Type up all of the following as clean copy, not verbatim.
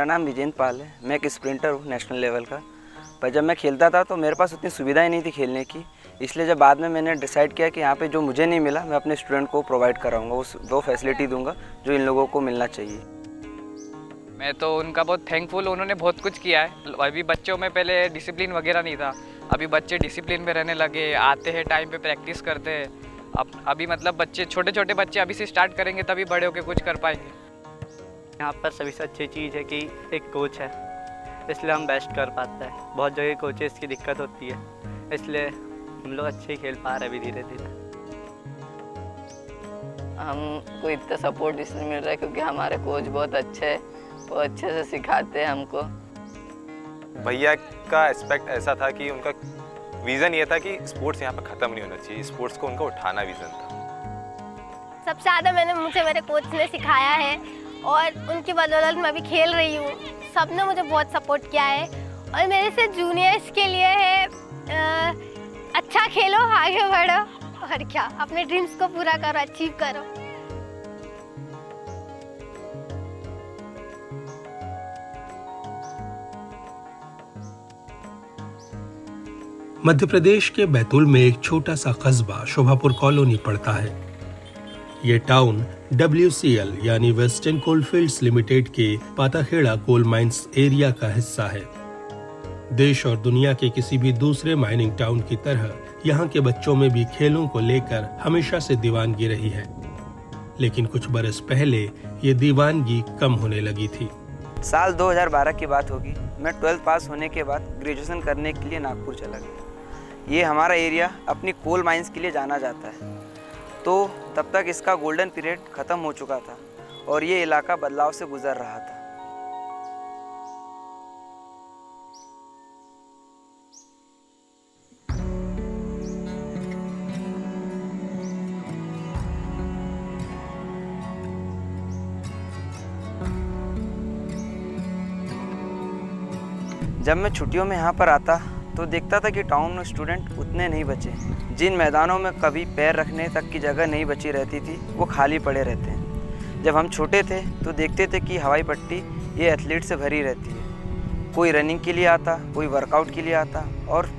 नाम विजेंद्र पाल है। मैं एक स्प्रिंटर हूँ नेशनल लेवल का। पर जब मैं खेलता था तो मेरे पास उतनी सुविधाएं नहीं थी खेलने की, इसलिए जब बाद में मैंने डिसाइड किया कि यहाँ पे जो मुझे नहीं मिला मैं अपने स्टूडेंट को प्रोवाइड कराऊंगा, वो फैसिलिटी दूंगा जो इन लोगों को मिलना चाहिए। मैं तो उनका बहुत थैंकफुल, उन्होंने बहुत कुछ किया है। अभी बच्चों में पहले डिसिप्लिन वगैरह नहीं था, अभी बच्चे डिसिप्लिन में रहने लगे, आते हैं टाइम पे प्रैक्टिस करते हैं। अभी मतलब बच्चे छोटे छोटे बच्चे अभी से स्टार्ट करेंगे तभी बड़े होकर कुछ कर पाएंगे। यहाँ पर सभी से अच्छी चीज़ है कि एक कोच है, इसलिए हम बेस्ट कर पाते हैं। बहुत जगह कोचेस की दिक्कत होती है, इसलिए हम लोग अच्छे ही खेल पा रहे हैं अभी धीरे धीरे। हमको इतना सपोर्ट इसलिए मिल रहा है क्योंकि हमारे कोच बहुत अच्छे हैं, वो अच्छे से सिखाते हैं हमको। भैया का एस्पेक्ट ऐसा था कि उनका विज़न ये था कि स्पोर्ट्स यहाँ पर ख़त्म नहीं होना चाहिए, स्पोर्ट्स को उनका उठाना विज़न था। सबसे ज़्यादा मुझे मेरे कोच ने सिखाया है और उनकी बदौलत मैं अभी खेल रही हूँ। सबने मुझे बहुत सपोर्ट किया है और मेरे से जूनियर्स के लिए है अच्छा खेलो, आगे बढ़ो और क्या, अपने ड्रीम्स को पूरा करो, अचीव करो। मध्य प्रदेश के बैतूल में एक छोटा सा कस्बा शोभापुर कॉलोनी पड़ता है। ये टाउन WCL यानी वेस्टर्न कोलफील्ड्स लिमिटेड के पाताखेड़ा कोल माइंस एरिया का हिस्सा है। देश और दुनिया के किसी भी दूसरे माइनिंग टाउन की तरह यहाँ के बच्चों में भी खेलों को लेकर हमेशा से दीवानगी रही है, लेकिन कुछ बरस पहले ये दीवानगी कम होने लगी थी। साल 2012 की बात होगी। मैं 12th पास होने के बाद ग्रेजुएशन करने के लिए नागपुर चला गया। ये हमारा एरिया अपनी कोल माइंस के लिए जाना जाता है, तो तब तक इसका गोल्डन पीरियड ख़त्म हो चुका था और ये इलाका बदलाव से गुजर रहा था। जब मैं छुट्टियों में यहाँ पर आता तो देखता था कि टाउन में स्टूडेंट उतने नहीं बचे। जिन मैदानों में कभी पैर रखने तक की जगह नहीं बची रहती थी वो खाली पड़े रहते हैं। जब हम छोटे थे तो देखते थे कि हवाई पट्टी ये एथलीट से भरी रहती है। कोई रनिंग के लिए आता, कोई वर्कआउट के लिए आता और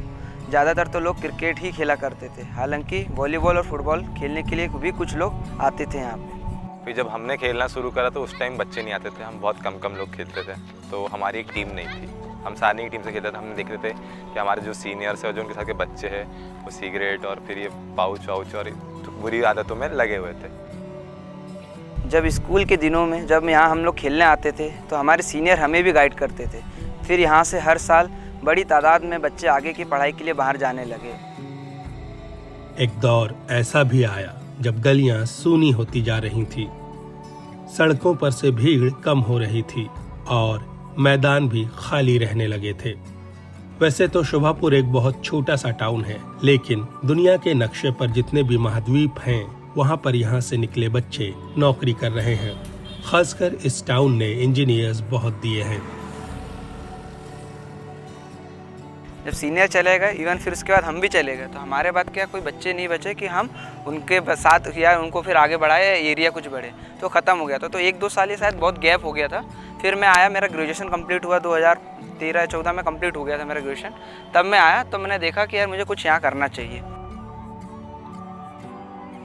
ज़्यादातर तो लोग क्रिकेट ही खेला करते थे। हालांकि वॉलीबॉल और फुटबॉल खेलने के लिए भी कुछ लोग आते थे यहाँ पे। फिर जब हमने खेलना शुरू करा तो उस टाइम बच्चे नहीं आते थे, हम बहुत कम लोग खेलते थे, तो हमारी एक टीम नहीं थी। हम सारी टीम से खेलते थे। हमने देखते थे कि हमारे जो सीनियर्स हैं और जो उनके साथ के बच्चे हैं वो सिगरेट और फिर ये पाउच वाउच और बुरी आदतों में लगे हुए थे। जब स्कूल के दिनों में जब यहाँ हम लोग खेलने आते थे तो हमारे सीनियर हमें भी गाइड करते थे। फिर यहाँ से हर साल बड़ी तादाद में बच्चे आगे की पढ़ाई के लिए बाहर जाने लगे। एक दौर ऐसा भी आया जब गलियां सूनी होती जा रही थी, सड़कों पर से भीड़ कम हो रही थी और मैदान भी खाली रहने लगे थे। वैसे तो शोभापुर एक बहुत छोटा सा टाउन है, लेकिन दुनिया के नक्शे पर जितने भी महाद्वीप हैं वहाँ पर यहाँ से निकले बच्चे नौकरी कर रहे हैं। खासकर इस टाउन ने इंजीनियर्स बहुत दिए हैं। जब सीनियर चले गए, इवन फिर उसके बाद हम भी चले गए, तो हमारे बाद क्या कोई बच्चे नहीं बचे कि हम उनके साथ या उनको फिर आगे बढ़ाए, एरिया कुछ बढ़े, तो ख़त्म हो गया था। तो 1-2 साल ये शायद बहुत गैप हो गया था। फिर मैं आया, मेरा ग्रेजुएशन कंप्लीट हुआ 2013-14 में कंप्लीट हो गया था मेरा ग्रेजुएशन। तब मैं आया तो मैंने देखा कि यार मुझे कुछ यहाँ करना चाहिए।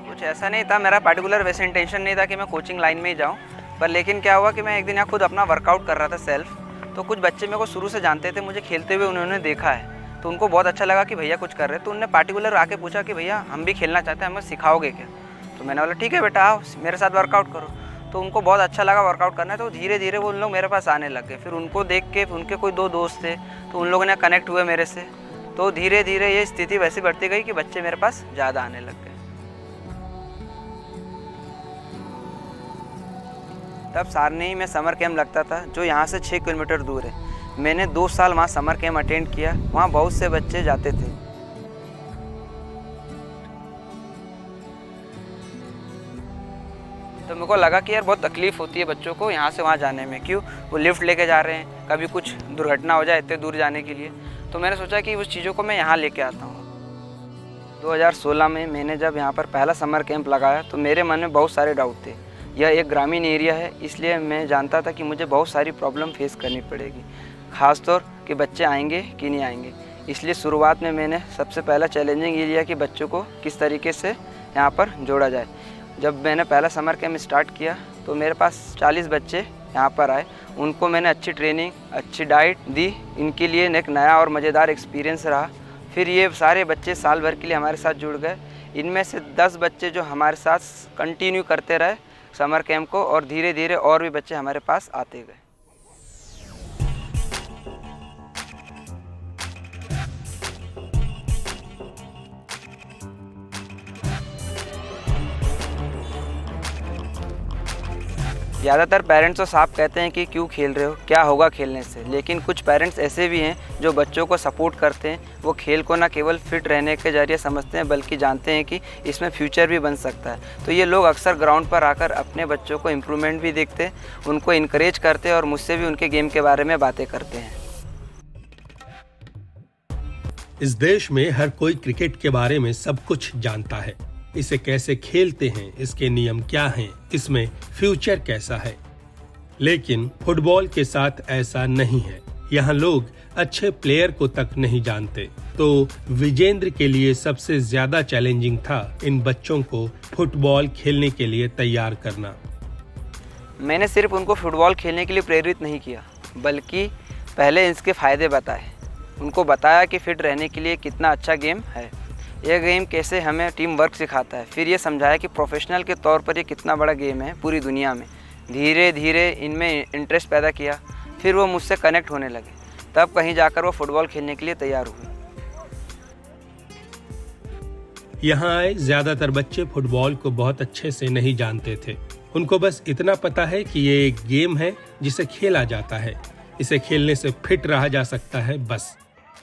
कुछ ऐसा नहीं था, मेरा पार्टिकुलर वैसे इंटेंशन नहीं था कि मैं कोचिंग लाइन में ही जाऊँ, पर लेकिन क्या हुआ कि मैं एक दिन यहाँ खुद अपना वर्कआउट कर रहा था सेल्फ। तो कुछ बच्चे मेरे को शुरू से जानते थे, मुझे खेलते हुए उन्होंने देखा है, तो उनको बहुत अच्छा लगा कि भैया कुछ कर रहे हैं। तो उन्होंने पार्टिकुलर आके पूछा कि भैया हम भी खेलना चाहते हैं, हमें सिखाओगे क्या? तो मैंने बोला ठीक है बेटा आओ मेरे साथ वर्कआउट करो। तो उनको बहुत अच्छा लगा वर्कआउट करना है, तो धीरे धीरे वो उन लोग मेरे पास आने लग गए। फिर उनको देख के उनके कोई 2 दोस्त थे तो उन लोगों ने कनेक्ट हुए मेरे से, तो धीरे धीरे ये स्थिति वैसी बढ़ती गई कि बच्चे मेरे पास ज़्यादा आने लग गए। तब सारनी में समर कैंप लगता था जो यहाँ से 6 किलोमीटर दूर है। मैंने 2 साल वहाँ समर कैंप अटेंड किया, वहाँ बहुत से बच्चे जाते थे। तो मेरे को लगा कि यार बहुत तकलीफ़ होती है बच्चों को यहाँ से वहाँ जाने में, क्यों वो लिफ्ट लेके जा रहे हैं, कभी कुछ दुर्घटना हो जाए इतने दूर जाने के लिए। तो मैंने सोचा कि उस चीज़ों को मैं यहाँ लेके आता हूँ। 2016 में मैंने जब यहाँ पर पहला समर कैंप लगाया तो मेरे मन में बहुत सारे डाउट थे यह एक ग्रामीण एरिया है, इसलिए मैं जानता था कि मुझे बहुत सारी प्रॉब्लम फेस करनी पड़ेगी, ख़ासतौर कि बच्चे आएंगे कि नहीं आएंगे। इसलिए शुरुआत में मैंने सबसे पहला चैलेंजिंग ये लिया कि बच्चों को किस तरीके से यहाँ पर जोड़ा जाए। जब मैंने पहला समर कैम्प स्टार्ट किया तो मेरे पास 40 बच्चे यहाँ पर आए। उनको मैंने अच्छी ट्रेनिंग, अच्छी डाइट दी। इनके लिए एक नया और मज़ेदार एक्सपीरियंस रहा। फिर ये सारे बच्चे साल भर के लिए हमारे साथ जुड़ गए। इनमें से 10 बच्चे जो हमारे साथ कंटिन्यू करते रहे समर कैम्प को, और धीरे धीरे और भी बच्चे हमारे पास आते गए। ज़्यादातर पेरेंट्स तो साफ कहते हैं कि क्यों खेल रहे हो, क्या होगा खेलने से, लेकिन कुछ पेरेंट्स ऐसे भी हैं जो बच्चों को सपोर्ट करते हैं। वो खेल को न केवल फिट रहने के जरिए समझते हैं बल्कि जानते हैं कि इसमें फ्यूचर भी बन सकता है। तो ये लोग अक्सर ग्राउंड पर आकर अपने बच्चों को इम्प्रूवमेंट भी देखते हैं, उनको इनकरेज करते हैं और मुझसे भी उनके गेम के बारे में बातें करते हैं। इस देश में हर कोई क्रिकेट के बारे में सब कुछ जानता है। इसे कैसे खेलते हैं, इसके नियम क्या हैं, इसमें फ्यूचर कैसा है। लेकिन फुटबॉल के साथ ऐसा नहीं है। यहाँ लोग अच्छे प्लेयर को तक नहीं जानते। तो विजेंद्र के लिए सबसे ज्यादा चैलेंजिंग था इन बच्चों को फुटबॉल खेलने के लिए तैयार करना। मैंने सिर्फ उनको फुटबॉल खेलने के लिए प्रेरित नहीं किया, बल्कि पहले इसके फ़ायदे बताए। उनको बताया कि फिट रहने के लिए कितना अच्छा गेम है, यह गेम कैसे हमें टीम वर्क सिखाता है। फिर ये समझाया कि प्रोफेशनल के तौर पर ये कितना बड़ा गेम है पूरी दुनिया में। धीरे धीरे इनमें इंटरेस्ट पैदा किया। फिर वो मुझसे कनेक्ट होने लगे। तब कहीं जाकर वो फुटबॉल खेलने के लिए तैयार हुए। यहाँ आए ज्यादातर बच्चे फुटबॉल को बहुत अच्छे से नहीं जानते थे। उनको बस इतना पता है कि ये एक गेम है जिसे खेला जाता है, इसे खेलने से फिट रहा जा सकता है, बस।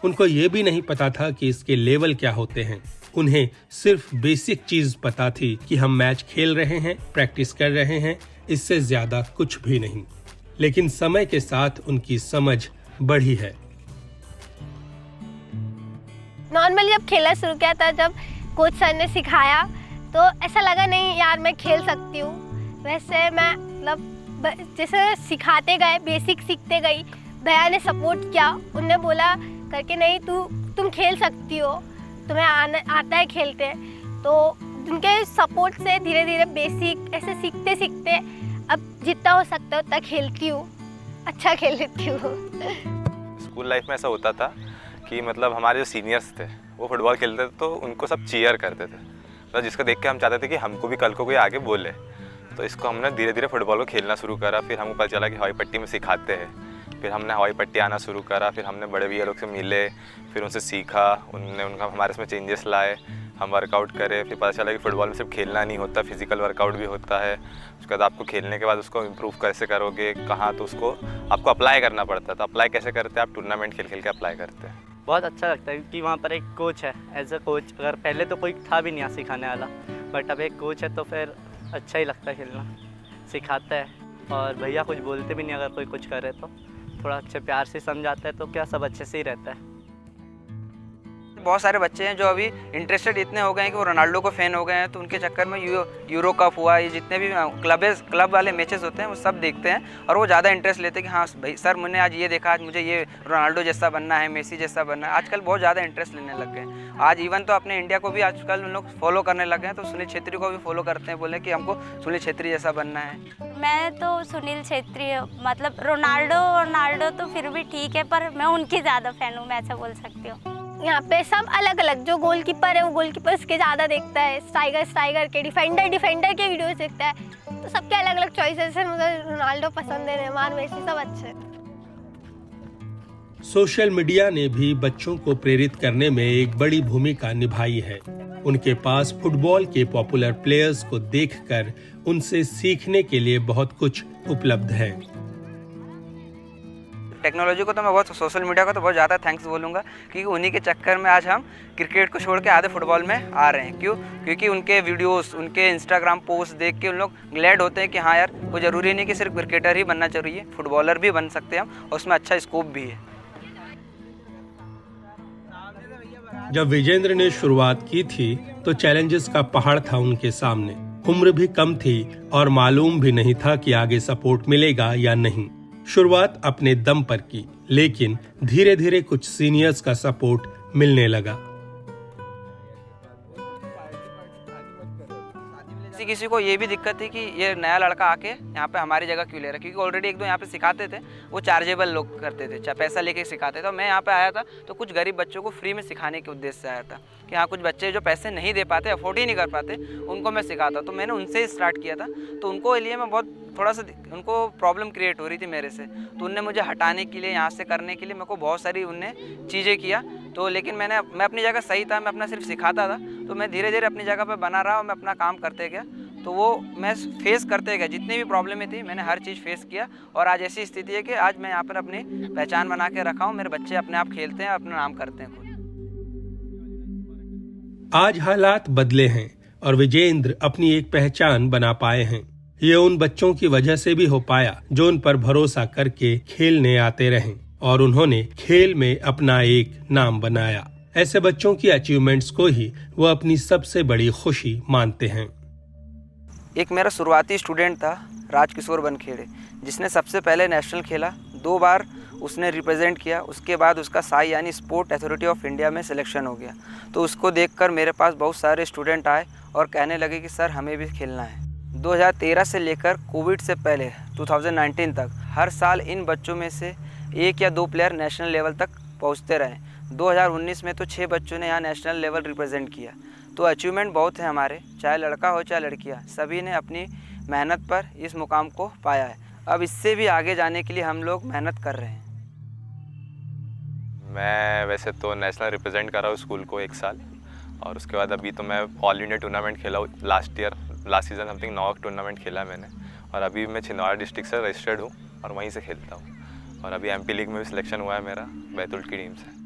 उनको ये भी नहीं पता था कि इसके लेवल क्या होते हैं। उन्हें सिर्फ बेसिक चीज पता थी कि हम मैच खेल रहे हैं, प्रैक्टिस कर रहे हैं, इससे ज्यादा कुछ भी नहीं। लेकिन समय के साथ उनकी समझ बढ़ी है। नॉर्मली जब खेलना शुरू किया था, जब कोच सर ने सिखाया तो ऐसा लगा नहीं यार मैं खेल सकती हूँ। वैसे मैं मतलब जैसे सिखाते गए, बेसिक सीखते गई। भैया ने सपोर्ट किया, उनने बोला करके नहीं तुम खेल सकती हो, तुम्हें आता है खेलते। तो उनके सपोर्ट से धीरे धीरे बेसिक ऐसे सीखते सीखते अब जितना हो सकता है उतना खेलती हूँ, अच्छा खेल लेती हूँ। स्कूल लाइफ में ऐसा होता था कि मतलब हमारे जो सीनियर्स थे वो फुटबॉल खेलते थे तो उनको सब चीयर करते थे। तो जिसको देख के हम चाहते थे कि हमको भी कल को कोई आगे बोले। तो इसको हमने धीरे धीरे फुटबॉल को खेलना शुरू करा। फिर हमको पता चला कि हवाई पट्टी में सिखाते हैं। फिर हमने हवाई पट्टी आना शुरू करा। फिर हमने बड़े भैया लोग से मिले, फिर उनसे सीखा, उनका हमारे इसमें चेंजेस लाए, हम वर्कआउट करे। फिर पता चला कि फुटबॉल में सिर्फ खेलना नहीं होता, फिजिकल वर्कआउट भी होता है। उसके बाद आपको खेलने के बाद उसको इम्प्रूव कैसे करोगे, कहाँ, तो उसको आपको अप्लाई करना पड़ता है। तो अप्लाई कैसे करते हैं, आप टूर्नामेंट खेल खेल के अप्लाई करते हैं। बहुत अच्छा लगता है क्योंकि वहाँ पर एक कोच है। एज अ कोच, अगर पहले तो कोई था भी नहीं यहाँ सिखाने वाला, बट अब एक कोच है तो फिर अच्छा ही लगता है खेलना। सिखाता है और भैया कुछ बोलते भी नहीं, अगर कोई कुछ करे तो थोड़ा अच्छे प्यार से समझाता है, तो क्या सब अच्छे से ही रहता है। बहुत सारे बच्चे हैं जो अभी इंटरेस्टेड इतने हो गए हैं कि वो रोनाल्डो को फ़ैन हो गए हैं। तो उनके चक्कर में यूरो कप हुआ, ये जितने भी क्लब वाले मैचेस होते हैं वो सब देखते हैं और वो ज़्यादा इंटरेस्ट लेते हैं कि हाँ भाई सर मैंने आज ये देखा, आज मुझे ये रोनाल्डो जैसा बनना है, मेसी जैसा बनना है। आजकल बहुत ज़्यादा इंटरेस्ट लेने लग गए। आज इवन तो अपने इंडिया को भी आजकल उन लोग फॉलो करने लगे हैं। तो सुनील छेत्री को भी फॉलो करते हैं, बोले कि हमको सुनील छेत्री जैसा बनना है। मैं तो सुनील छेत्री, मतलब रोनाल्डो तो फिर भी ठीक है, पर मैं उनकी ज़्यादा फ़ैन हूँ, मैं ऐसा बोल सकती हूँ। यहाँ पे सब अलग अलग, जो गोलकीपर है वो गोलकीपर्स के ज़्यादा देखता है, स्ट्राइकर के, डिफेंडर के वीडियोस देखता है। तो सबके अलग अलग चॉइसेस हैं। मुझे रोनाल्डो पसंद है, नेमार, मेसी, सब अच्छे हैं। सोशल मीडिया ने भी बच्चों को प्रेरित करने में एक बड़ी भूमिका निभाई है। उनके पास फुटबॉल के पॉपुलर प्लेयर्स को देखकर उनसे सीखने के लिए बहुत कुछ उपलब्ध है। टेक्नोलॉजी को तो मैं बहुत, सोशल मीडिया को तो बहुत ज़्यादा थैंक्स बोलूँगा, क्योंकि उन्हीं के चक्कर में आज हम क्रिकेट को छोड़ के आधे फुटबॉल में आ रहे हैं। क्यों? क्योंकि उनके वीडियोस, उनके इंस्टाग्राम पोस्ट देख के उन लोग ग्लैड होते हैं कि हाँ यार, कोई ज़रूरी नहीं कि सिर्फ क्रिकेटर ही बनना चाहिए, फुटबॉलर भी बन सकते हैं हम, और उसमें अच्छा स्कोप भी है। जब विजेंद्र ने शुरुआत की थी तो चैलेंजेस का पहाड़ था उनके सामने। उम्र भी कम थी और मालूम भी नहीं था कि आगे सपोर्ट मिलेगा या नहीं। शुरुआत अपने दम पर की, लेकिन धीरे धीरे कुछ सीनियर्स का सपोर्ट मिलने लगा। किसी को ये भी दिक्कत थी कि ये नया लड़का आके यहाँ पे हमारी जगह क्यों ले रहा है, क्योंकि ऑलरेडी एक दो यहाँ पे सिखाते थे, वो चार्जेबल लोग करते थे, पैसा लेके सिखाते थे। तो मैं यहाँ पे आया था तो कुछ गरीब बच्चों को फ्री में सिखाने के उद्देश्य से आया था कि हाँ कुछ बच्चे जो पैसे नहीं दे पाते, अफोर्ड ही नहीं कर पाते, उनको मैं सिखाता। तो मैंने उनसे ही स्टार्ट किया था। तो उनको लिए मैं बहुत थोड़ा सा उनको प्रॉब्लम क्रिएट हो रही थी मेरे से, तो उनने मुझे हटाने के लिए, यहाँ से करने के लिए मेरे को बहुत सारी उनने चीज़ें किया। तो लेकिन मैं अपनी जगह सही था, मैं अपना सिर्फ सिखाता था। तो मैं धीरे धीरे अपनी जगह पे बना रहा और मैं अपना काम करते गया। तो वो मैं फेस करते गया, जितनी भी प्रॉब्लमें थी मैंने हर चीज़ फेस किया। और आज ऐसी स्थिति है कि आज मैं यहाँ पर अपनी पहचान बना के रखा हूँ। मेरे बच्चे अपने आप खेलते हैं, अपना नाम करते हैं खुद। आज हालात बदले हैं और विजेंद्र अपनी एक पहचान बना पाए हैं। ये उन बच्चों की वजह से भी हो पाया जो उन पर भरोसा करके खेलने आते रहे और उन्होंने खेल में अपना एक नाम बनाया। ऐसे बच्चों की अचीवमेंट्स को ही वो अपनी सबसे बड़ी खुशी मानते हैं। एक मेरा शुरुआती स्टूडेंट था राजकिशोर बनखेड़े, जिसने सबसे पहले नेशनल खेला, 2 बार उसने रिप्रेजेंट किया। उसके बाद उसका साई यानी स्पोर्ट अथॉरिटी ऑफ इंडिया में सिलेक्शन हो गया। तो उसको देखकर मेरे पास बहुत सारे स्टूडेंट आए और कहने लगे कि सर हमें भी खेलना है। 2013 से लेकर कोविड से पहले 2019 तक हर साल इन बच्चों में से 1 या 2 प्लेयर नेशनल लेवल तक पहुंचते रहे। 2019 में तो 6 बच्चों ने यहाँ नेशनल लेवल रिप्रेजेंट किया। तो अचीवमेंट बहुत है हमारे, चाहे लड़का हो चाहे लड़कियाँ, सभी ने अपनी मेहनत पर इस मुकाम को पाया है। अब इससे भी आगे जाने के लिए हम लोग मेहनत कर रहे हैं। मैं वैसे तो नेशनल रिप्रेजेंट कर रहा हूँ स्कूल को 1 साल, और उसके बाद अभी तो मैं ऑल इंडिया टूर्नामेंट खेला हूँ। लास्ट सीज़न समथिंग 9 टूर्नामेंट खेला मैंने, और अभी मैं छिंदवाड़ा डिस्ट्रिक्ट से रजिस्टर्ड हूँ और वहीं से खेलता हूँ। और अभी MP लीग में भी सिलेक्शन हुआ है मेरा बैतूल की टीम से।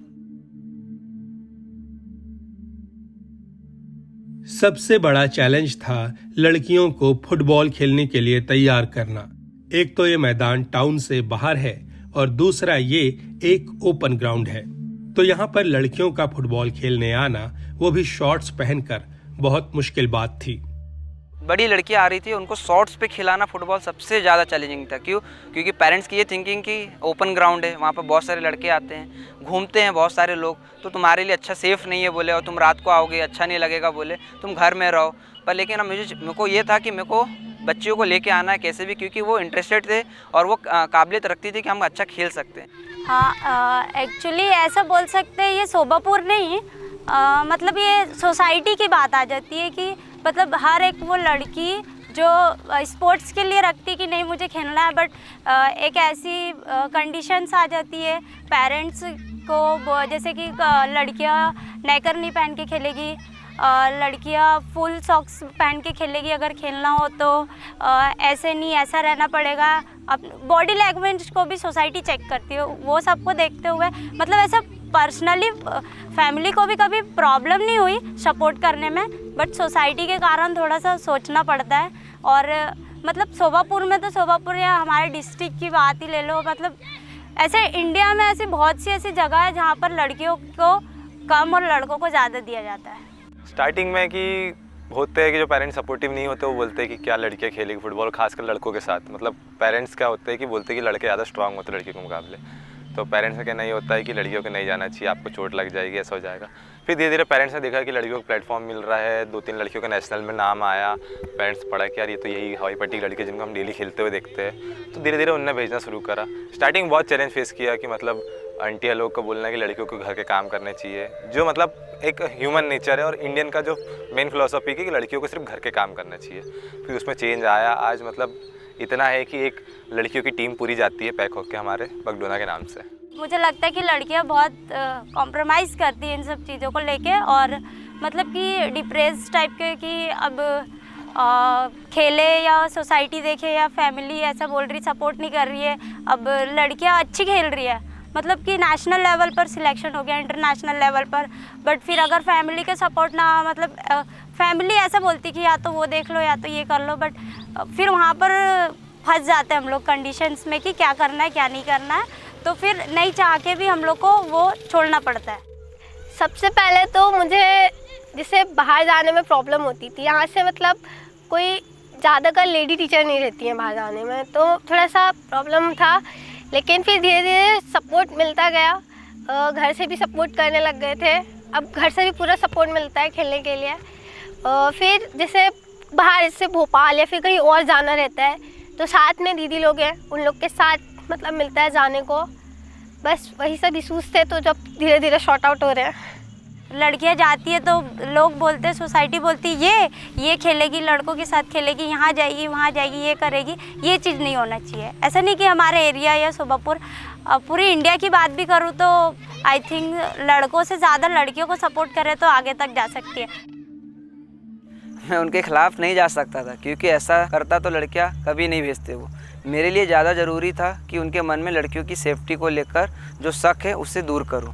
सबसे बड़ा चैलेंज था लड़कियों को फुटबॉल खेलने के लिए तैयार करना। एक तो ये मैदान टाउन से बाहर है और दूसरा ये एक ओपन ग्राउंड है। तो यहाँ पर लड़कियों का फुटबॉल खेलने आना, वो भी शॉर्ट्स पहनकर, बहुत मुश्किल बात थी। बड़ी लड़कियाँ आ रही थी, उनको शॉर्ट्स पे खिलाना फुटबॉल सबसे ज़्यादा चैलेंजिंग था। क्यों? क्योंकि पेरेंट्स की ये थिंकिंग कि ओपन ग्राउंड है, वहाँ पर बहुत सारे लड़के आते हैं, घूमते हैं बहुत सारे लोग, तो तुम्हारे लिए अच्छा सेफ़ नहीं है बोले, और तुम रात को आओगे अच्छा नहीं लगेगा बोले, तुम घर में रहो। पर लेकिन अब मेरे को ये था कि मेरे को बच्चियों को लेके आना है कैसे भी, क्योंकि वो इंटरेस्टेड थे और वो काबिलियत रखती थी कि हम अच्छा खेल सकते हैं। हाँ, एक्चुअली ऐसा बोल सकते हैं, ये शोभापुर नहीं, मतलब ये सोसाइटी की बात आ जाती है कि मतलब हर एक वो लड़की जो स्पोर्ट्स के लिए रखती कि नहीं मुझे खेलना है, बट एक ऐसी कंडीशंस आ जाती है पेरेंट्स को, जैसे कि लड़कियां नेकर नहीं पहन के खेलेगी, लड़कियां फुल सॉक्स पहन के खेलेगी अगर खेलना हो तो, ऐसे नहीं, ऐसा रहना पड़ेगा। अब बॉडी लैंग्वेज को भी सोसाइटी चेक करती है। वो सबको देखते हुए मतलब ऐसा पर्सनली फैमिली को भी कभी प्रॉब्लम नहीं हुई सपोर्ट करने में, बट सोसाइटी के कारण थोड़ा सा सोचना पड़ता है। और मतलब शोभापुर में तो शोभापुर या हमारे डिस्ट्रिक्ट की बात ही ले लो, मतलब ऐसे इंडिया में ऐसी बहुत सी ऐसी जगह है जहाँ पर लड़कियों को कम और लड़कों को ज़्यादा दिया जाता है। स्टार्टिंग में कि होते हैं कि जो पेरेंट्स सपोर्टिव नहीं होते, वो बोलते हैं कि क्या लड़कियाँ खेलेगी फुटबॉल, खासकर लड़कों के साथ। मतलब पेरेंट्स क्या होते हैं कि बोलते हैं कि लड़के ज़्यादा स्ट्रांग होते हैं लड़कियों के मुकाबले। तो पेरेंट्स का कहना ये होता है कि लड़कियों को नहीं जाना चाहिए, आपको चोट लग जाएगी, ऐसा हो जाएगा। फिर धीरे धीरे पेरेंट्स ने देखा कि लड़कियों को प्लेटफॉर्म मिल रहा है, 2-3 लड़कियों का नेशनल में नाम आया, पेरेंट्स पढ़ा कि यार ये तो यही हवाई पट्टी लड़के जिनको हम डेली खेलते हुए देखते हैं। तो धीरे धीरे उनने भेजना शुरू करा। स्टार्टिंग बहुत चैलेंज फेस किया कि मतलब आंटियाँ लोग को बोलना कि लड़कियों को घर के काम करने चाहिए, जो मतलब एक ह्यूमन नेचर है और इंडियन का जो मेन फिलोसॉफी है कि लड़कियों को सिर्फ घर के काम करना चाहिए। फिर उसमें चेंज आया। आज मतलब इतना है कि एक लड़कियों की टीम पूरी जाती है पैक होकर हमारे बगडोना के नाम से। मुझे लगता है कि लड़कियां बहुत कॉम्प्रोमाइज़ करती हैं इन सब चीज़ों को लेके, और मतलब कि डिप्रेस टाइप के कि अब खेले या सोसाइटी देखे या फैमिली ऐसा बोल रही, सपोर्ट नहीं कर रही है। अब लड़कियां अच्छी खेल रही है, मतलब कि नेशनल लेवल पर सिलेक्शन हो गया, इंटरनेशनल लेवल पर, बट फिर अगर फैमिली का सपोर्ट ना, मतलब फैमिली ऐसा बोलती कि या तो वो देख लो या तो ये कर लो, बट फिर वहाँ पर फंस जाते हैं हम लोग कंडीशंस में कि क्या करना है क्या नहीं करना है, तो फिर नहीं चाह के भी हम लोग को वो छोड़ना पड़ता है। सबसे पहले तो मुझे जैसे बाहर जाने में प्रॉब्लम होती थी, यहाँ से मतलब कोई ज़्यादातर लेडी टीचर नहीं रहती हैं बाहर जाने में, तो थोड़ा सा प्रॉब्लम था। लेकिन फिर धीरे धीरे सपोर्ट मिलता गया, घर से भी सपोर्ट करने लग गए थे। अब घर से भी पूरा सपोर्ट मिलता है खेलने के लिए। फिर जैसे बाहर जैसे भोपाल या फिर कहीं और जाना रहता है तो साथ में दीदी लोग हैं, उन लोग के साथ मतलब मिलता है जाने को। बस वही सब इशूज़ थे, तो जब धीरे धीरे शॉर्ट आउट हो रहे हैं। लड़कियां जाती है तो लोग बोलते हैं, सोसाइटी बोलती है ये खेलेगी, लड़कों के साथ खेलेगी, यहाँ जाएगी वहाँ जाएगी, ये करेगी। ये चीज़ नहीं होना चाहिए। ऐसा नहीं कि हमारे एरिया या शोभापुर, पूरी इंडिया की बात भी करूँ तो आई थिंक लड़कों से ज़्यादा लड़कियों को सपोर्ट करें तो आगे तक जा सकती है। मैं उनके ख़िलाफ़ नहीं जा सकता था, क्योंकि ऐसा करता तो लड़कियां कभी नहीं भेजते। वो मेरे लिए ज़्यादा ज़रूरी था कि उनके मन में लड़कियों की सेफ्टी को लेकर जो शक है उससे दूर करूं।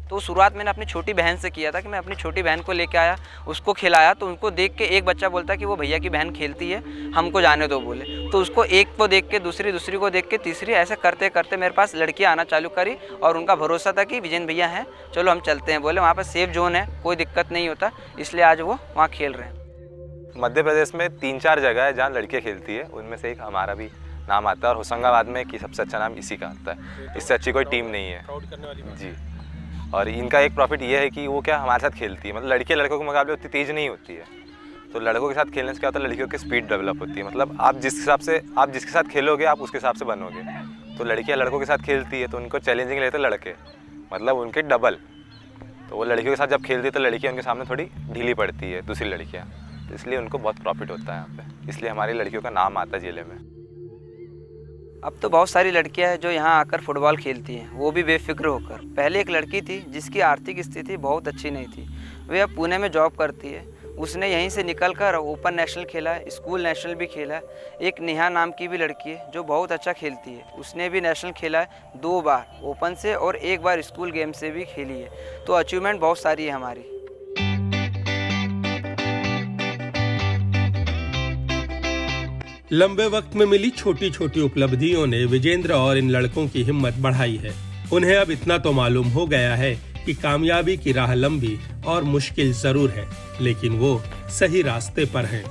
तो शुरुआत मैंने अपनी छोटी बहन से किया था कि मैं अपनी छोटी बहन को लेके आया, उसको खिलाया। तो उनको देख के एक बच्चा बोलता कि वो भैया की बहन खेलती है, हमको जाने दो बोले। तो उसको एक को देख के दूसरी को देख के तीसरी, ऐसे करते करते मेरे पास लड़कियां आना चालू करी। और उनका भरोसा था कि विजयन भैया हैं, चलो हम चलते हैं। बोले वहाँ पर सेफ जोन है, कोई दिक्कत नहीं होता, इसलिए आज वो वहाँ खेल रहे हैं। मध्य प्रदेश में 3-4 जगह है जहाँ लड़कियाँ खेलती है, उनमें से एक हमारा भी नाम आता है। और होशंगाबाद में कि सबसे अच्छा नाम इसी का आता है, इससे अच्छी कोई टीम नहीं है जी। और इनका एक प्रॉफिट ये है कि वो क्या हमारे साथ खेलती है, मतलब लड़के लड़कों के मुकाबले उतनी तेज़ नहीं होती है। तो लड़कों के साथ खेलने से क्या होता है, लड़कियों की स्पीड डेवलप होती है। मतलब आप जिसके साथ खेलोगे आप उसके हिसाब से बनोगे। तो लड़कियाँ लड़कों के साथ खेलती है तो उनको चैलेंजिंग लेते लड़के, मतलब उनके डबल। तो वो लड़कियों के साथ जब खेलती है तो लड़कियाँ उनके सामने थोड़ी ढीली पड़ती है, दूसरी लड़कियाँ। तो इसलिए उनको बहुत प्रॉफिट होता है यहाँ पे, इसलिए हमारी लड़कियों का नाम आता है जिले में। अब तो बहुत सारी लड़कियां हैं जो यहाँ आकर फुटबॉल खेलती हैं, वो भी बेफिक्र होकर। पहले एक लड़की थी जिसकी आर्थिक स्थिति बहुत अच्छी नहीं थी, वे अब पुणे में जॉब करती है। उसने यहीं से निकलकर ओपन नेशनल खेला है, स्कूल नेशनल भी खेला है। एक नेहा नाम की भी लड़की है जो बहुत अच्छा खेलती है, उसने भी नेशनल खेला है 2 बार ओपन से और 1 बार स्कूल गेम से भी खेली है। तो अचीवमेंट बहुत सारी है हमारी। लंबे वक्त में मिली छोटी छोटी उपलब्धियों ने विजेंद्र और इन लड़कों की हिम्मत बढ़ाई है। उन्हें अब इतना तो मालूम हो गया है कि कामयाबी की राह लंबी और मुश्किल जरूर है, लेकिन वो सही रास्ते पर हैं।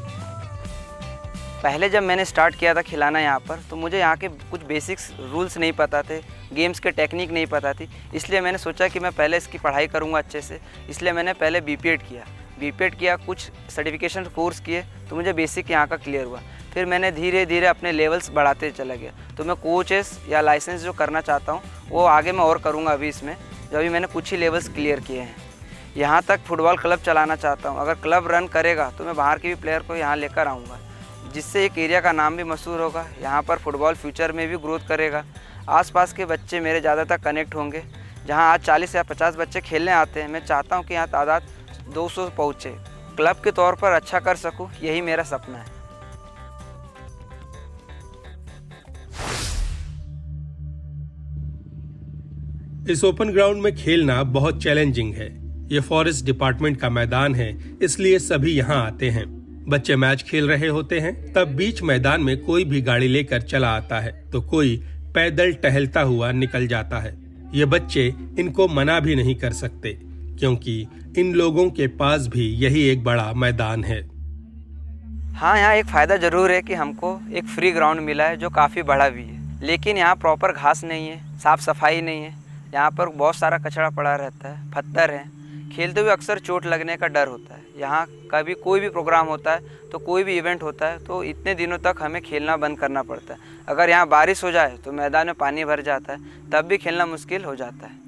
पहले जब मैंने स्टार्ट किया था खिलाना यहाँ पर, तो मुझे यहाँ के कुछ बेसिक्स रूल्स नहीं पता थे, गेम्स के टेक्निक नहीं पता थी। इसलिए मैंने सोचा कि मैं पहले इसकी पढ़ाई करूँगा अच्छे से। इसलिए मैंने पहले बीपीएड किया, कुछ सर्टिफिकेशन कोर्स किए, तो मुझे बेसिक यहाँ का क्लियर हुआ। फिर मैंने धीरे धीरे अपने लेवल्स बढ़ाते चला गया। तो मैं कोचेस या लाइसेंस जो करना चाहता हूँ वो आगे मैं और करूँगा अभी इसमें, जो अभी मैंने कुछ ही लेवल्स क्लियर किए हैं। यहाँ तक फुटबॉल क्लब चलाना चाहता हूँ। अगर क्लब रन करेगा तो मैं बाहर के भी प्लेयर को यहाँ लेकर आऊँगा, जिससे एक एरिया का नाम भी मशहूर होगा। यहाँ पर फुटबॉल फ्यूचर में भी ग्रोथ करेगा। आसपास के बच्चे मेरे ज़्यादातर कनेक्ट होंगे। जहाँ आज 40 या 50 बच्चे खेलने आते हैं, मैं चाहता हूँ कि यहाँ तादाद 200 पहुँचे। क्लब के तौर पर अच्छा कर सकूँ, यही मेरा सपना है। इस ओपन ग्राउंड में खेलना बहुत चैलेंजिंग है। ये फॉरेस्ट डिपार्टमेंट का मैदान है, इसलिए सभी यहाँ आते हैं। बच्चे मैच खेल रहे होते हैं, तब बीच मैदान में कोई भी गाड़ी लेकर चला आता है तो कोई पैदल टहलता हुआ निकल जाता है। ये बच्चे इनको मना भी नहीं कर सकते, क्योंकि इन लोगों के पास भी यही एक बड़ा मैदान है। हाँ, यहाँ एक फ़ायदा ज़रूर है कि हमको एक फ्री ग्राउंड मिला है जो काफ़ी बड़ा भी है। लेकिन यहाँ प्रॉपर घास नहीं है, साफ़ सफाई नहीं है। यहाँ पर बहुत सारा कचरा पड़ा रहता है, पत्थर है। खेलते हुए अक्सर चोट लगने का डर होता है। यहाँ कभी कोई भी प्रोग्राम होता है तो कोई भी इवेंट होता है तो इतने दिनों तक हमें खेलना बंद करना पड़ता है। अगर यहाँ बारिश हो जाए तो मैदान में पानी भर जाता है, तब भी खेलना मुश्किल हो जाता है।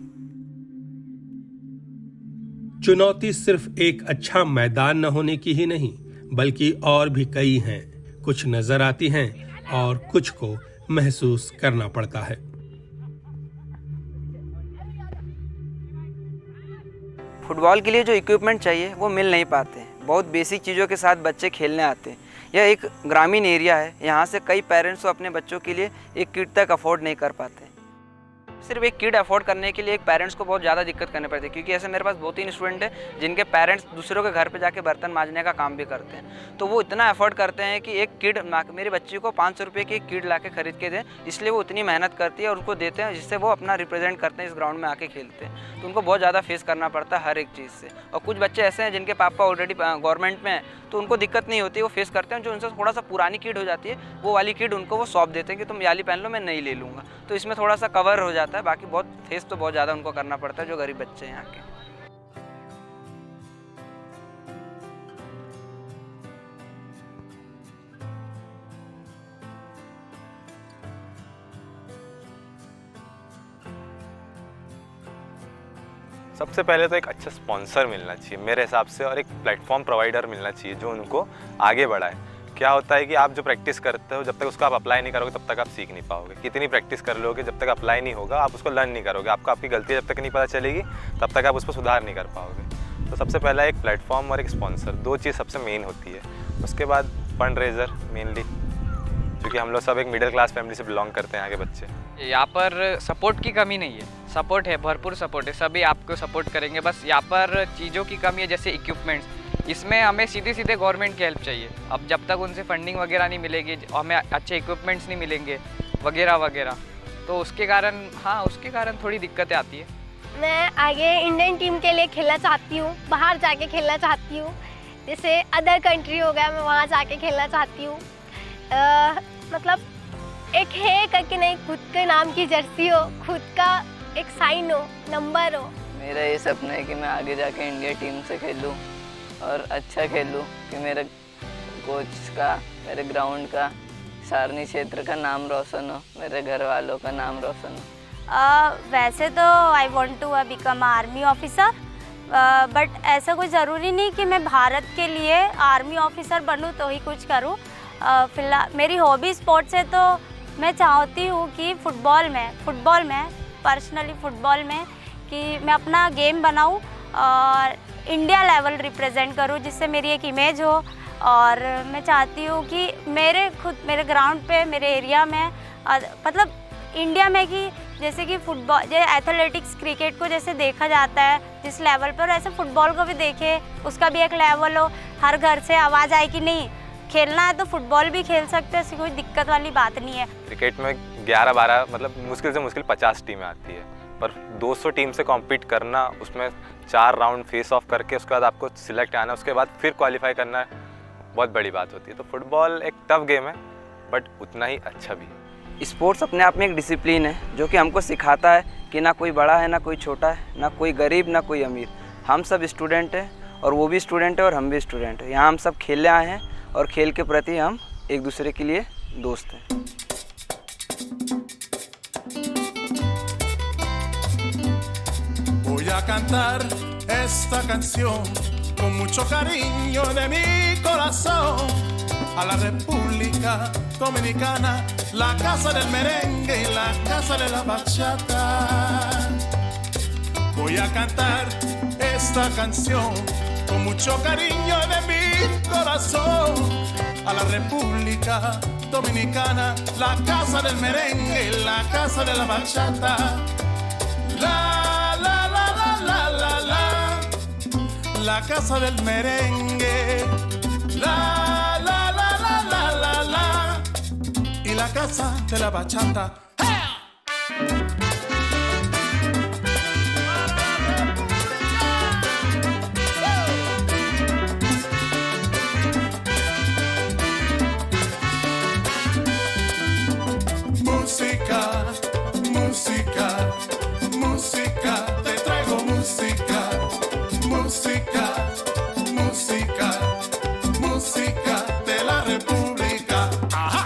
चुनौती सिर्फ एक अच्छा मैदान न होने की ही नहीं, बल्कि और भी कई हैं। कुछ नजर आती हैं और कुछ को महसूस करना पड़ता है। फुटबॉल के लिए जो इक्विपमेंट चाहिए वो मिल नहीं पाते हैं। बहुत बेसिक चीज़ों के साथ बच्चे खेलने आते हैं। यह एक ग्रामीण एरिया है, यहाँ से कई पेरेंट्स अपने बच्चों के लिए एक किट तक अफोर्ड नहीं कर पाते। सिर्फ एक किड अफोर्ड करने के लिए एक पेरेंट्स को बहुत ज़्यादा दिक्कत करनी पड़ती है, क्योंकि ऐसे मेरे पास 2-3 स्टूडेंट हैं जिनके पेरेंट्स दूसरों के घर पे जाके बर्तन मांजने का काम भी करते हैं। तो वो इतना अफोर्ड करते हैं कि एक किड मेरी बच्ची को 500 रुपये की एक किड ला के खरीद के दें, इसलिए वो इतनी मेहनत करती है और उनको देते हैं, जिससे वो अपना रिप्रेजेंट करते हैं, इस ग्राउंड में आके खेलते हैं। तो उनको बहुत ज़्यादा फेस करना पड़ता है हर एक चीज़ से। और कुछ बच्चे ऐसे हैं जिनके पापा ऑलरेडी गवर्नमेंट में हैं, तो उनको दिक्कत नहीं होती, वो फेस करते हैं। जो उनसे थोड़ा सा पुरानी किड हो जाती है, वो वाली किड उनको वो सौंप देते हैं कि तुम ये वाली पहन लो, मैं नहीं ले लूँगा। तो इसमें थोड़ा सा कवर हो जाता है, बाकी बहुत फेस तो बहुत ज़्यादा उनको करना पड़ता है जो गरीब बच्चे हैं यहाँ के। सबसे पहले तो एक अच्छा स्पॉन्सर मिलना चाहिए मेरे हिसाब से, और एक प्लेटफॉर्म प्रोवाइडर मिलना चाहिए जो उनको आगे बढ़ाए। क्या होता है कि आप जो प्रैक्टिस करते हो, जब तक उसको आप अप्लाई नहीं करोगे तब तक आप सीख नहीं पाओगे। कितनी प्रैक्टिस कर लोगे, जब तक अप्लाई नहीं होगा आप उसको लर्न नहीं करोगे। आपको आपकी गलती जब तक नहीं पता चलेगी तब तक आप उसको सुधार नहीं कर पाओगे। तो सबसे पहला एक प्लेटफॉर्म और एक स्पॉन्सर, 2 चीज़ सबसे मेन होती है। उसके बाद फंड रेजर मेनली, क्योंकि हम लोग सब एक मिडिल क्लास फैमिली से बिलोंग करते हैं यहाँ के बच्चे। यहाँ पर सपोर्ट की कमी नहीं है, सपोर्ट है, भरपूर सपोर्ट है, सभी आपको सपोर्ट करेंगे। बस यहाँ पर चीज़ों की कमी है, जैसे इक्विपमेंट्स, इसमें हमें सीधे गवर्नमेंट की हेल्प चाहिए। अब जब तक उनसे फंडिंग वगैरह नहीं मिलेगी, हमें अच्छे इक्विपमेंट्स नहीं मिलेंगे वगैरह वगैरह, तो उसके कारण थोड़ी दिक्कतें आती है। मैं आगे इंडियन टीम के लिए खेलना चाहती हूँ, बाहर जाके खेलना चाहती हूँ, जैसे अदर कंट्री हो गया, मैं वहाँ जाके खेलना चाहती हूँ। मतलब एक है करके नहीं, खुद के नाम की जर्सी हो, खुद का एक साइन हो, नंबर हो। मेरा ये सपना है कि मैं आगे जाके इंडिया टीम से खेलूँ और अच्छा खेलूँ, कि मेरे कोच का, मेरे ग्राउंड का, सारनी क्षेत्र का नाम रोशन हो, मेरे घर वालों का नाम रोशन हो। वैसे तो I want to become army officer, but ऐसा कोई ज़रूरी नहीं कि मैं भारत के लिए आर्मी ऑफिसर बनूँ तो ही कुछ करूँ। फिलहाल मेरी हॉबी स्पोर्ट्स है, तो मैं चाहती हूँ कि फुटबॉल में पर्सनली फुटबॉल में कि मैं अपना गेम बनाऊँ और इंडिया लेवल रिप्रेजेंट करूँ, जिससे मेरी एक इमेज हो। और मैं चाहती हूँ कि मेरे ग्राउंड पे, मेरे एरिया में, मतलब इंडिया में, कि जैसे कि फुटबॉल, जैसे एथलेटिक्स, क्रिकेट को जैसे देखा जाता है जिस लेवल पर, ऐसे फुटबॉल को भी देखे, उसका भी एक लेवल हो। हर घर से आवाज़ आए कि नहीं, खेलना है तो फुटबॉल भी खेल सकते हैं, ऐसी कोई दिक्कत वाली बात नहीं है। क्रिकेट में 11-12 मतलब मुश्किल से मुश्किल 50 टीमें आती है, पर 200 टीम से कॉम्पीट करना, उसमें 4 राउंड फेस ऑफ करके उसके बाद आपको सिलेक्ट आना, उसके बाद फिर क्वालिफाई करना, बहुत बड़ी बात होती है। तो फुटबॉल एक टफ गेम है, बट उतना ही अच्छा भी। स्पोर्ट्स अपने आप में एक डिसिप्लिन है जो कि हमको सिखाता है कि ना कोई बड़ा है, ना कोई छोटा है, ना कोई गरीब, ना कोई अमीर। हम सब स्टूडेंट हैं, और वो भी स्टूडेंट है और हम भी स्टूडेंट हैं। यहाँ हम सब खेलने आए हैं और खेल के प्रति हम एक दूसरे के लिए दोस्त हैं। Voy a cantar esta canción con mucho cariño de mi corazón a la República Dominicana, la casa del merengue y la casa de la bachata. Voy a cantar esta canción con mucho cariño de mi corazón a la República Dominicana, la casa del merengue y la casa de la bachata. La la la la la la la, la casa del merengue. La la la la la la la, y la casa de la bachata. Música, música, música, te traigo música, música, música, música de la República. Ajá.